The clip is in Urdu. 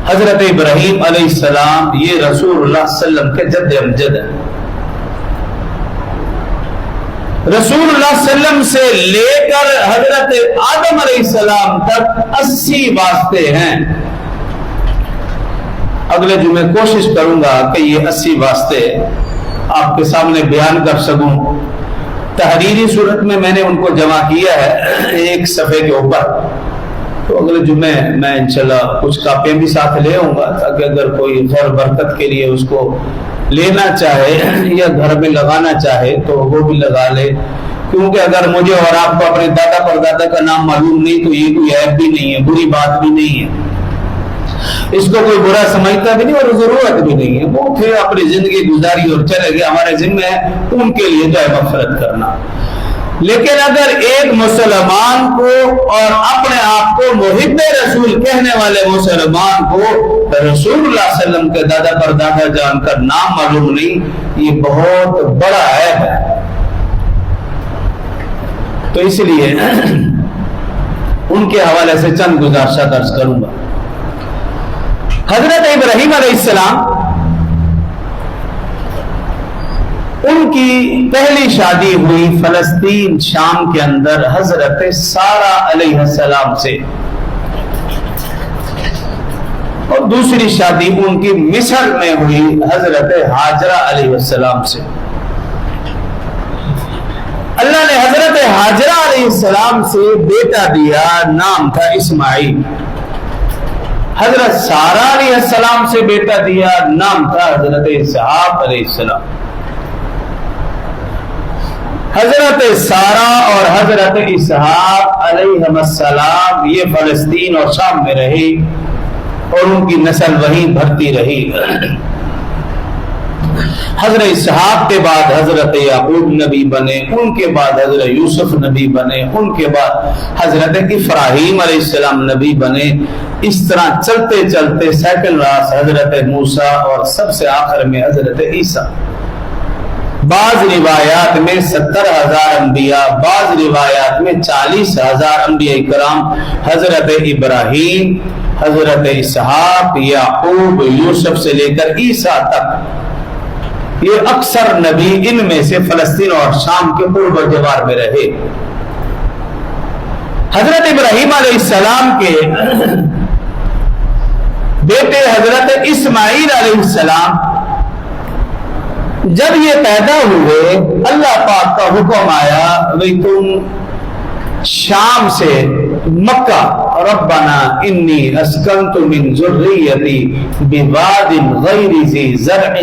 حضرت ابراہیم علیہ السلام یہ رسول اللہ صلی اللہ علیہ وسلم کے جد امجد ہیں. رسول اللہ صلی اللہ علیہ وسلم سے لے کر حضرت آدم علیہ السلام تک 80 واسطے ہیں. اگلے جمعے کوشش کروں گا کہ یہ 80 واسطے آپ کے سامنے بیان کر سکوں. تحریری صورت میں نے ان کو جمع کیا ہے ایک صفحے کے اوپر. تو اگلے جمعے میں انشاءاللہ کچھ کاپیاں بھی ساتھ لے آؤں گا تاکہ اگر کوئی خیر برکت کے لیے اس کو لینا چاہے یا گھر میں لگانا چاہے تو وہ بھی لگا لے. کیونکہ اگر مجھے اور آپ کو اپنے دادا پر دادا کا نام معلوم نہیں تو یہ کوئی عیب بھی نہیں ہے, بری بات بھی نہیں ہے, اس کو کوئی برا سمجھتا بھی نہیں اور ضرورت بھی نہیں ہے. وہ پھر اپنی زندگی گزاری اور چلے گئے, ہمارے ذمہ ہے ان کے لیے جو ہے مغفرت کرنا. لیکن اگر ایک مسلمان کو اور اپنے آپ کو محب رسول کہنے والے مسلمان کو رسول اللہ صلی اللہ علیہ وسلم کے دادا پر دادا جان کر نام معلوم نہیں, یہ بہت بڑا عیب ہے. تو اس لیے ان کے حوالے سے چند گزارشات عرض کروں گا. حضرت ابراہیم علیہ السلام ان کی پہلی شادی ہوئی فلسطین شام کے اندر حضرت سارہ علیہ السلام سے, اور دوسری شادی ان کی مصر میں ہوئی حضرت ہاجرہ علیہ السلام سے. اللہ نے حضرت ہاجرہ علیہ السلام سے بیٹا دیا, نام تھا اسماعیل. حضرت سارہ علیہ السلام سے بیٹا دیا, نام تھا حضرت اسحاق علیہ السلام. حضرت سارہ اور حضرت اسحاق علیہ السلام یہ فلسطین اور شام میں رہی اور ان کی نسل وہیں بھرتی رہی. حضرت اسحاق کے بعد حضرت یعقوب نبی بنے, ان کے بعد حضرت یوسف نبی بنے, ان کے بعد حضرت ابراہیم علیہ السلام نبی بنے. اس طرح چلتے چلتے سیکنڈ راس حضرت موسیٰ اور سب سے آخر میں حضرت عیسیٰ. بعض روایات میں 70,000 انبیاء, بعض روایات میں 40,000 انبیاء کرام حضرت ابراہیم, حضرت اسحاق, یعقوب, یوسف سے لے کر عیسیٰ تک یہ اکثر نبی ان میں سے فلسطین اور شام کے قرب و جوار میں رہے. حضرت ابراہیم علیہ السلام کے بیٹے حضرت اسماعیل علیہ السلام جب یہ پیدا ہوئے, اللہ پاک کا حکم آیا بھئی تم شام سے مکہ, ربنا انی اسکنت من ذریتی بواد غیر ذی زرع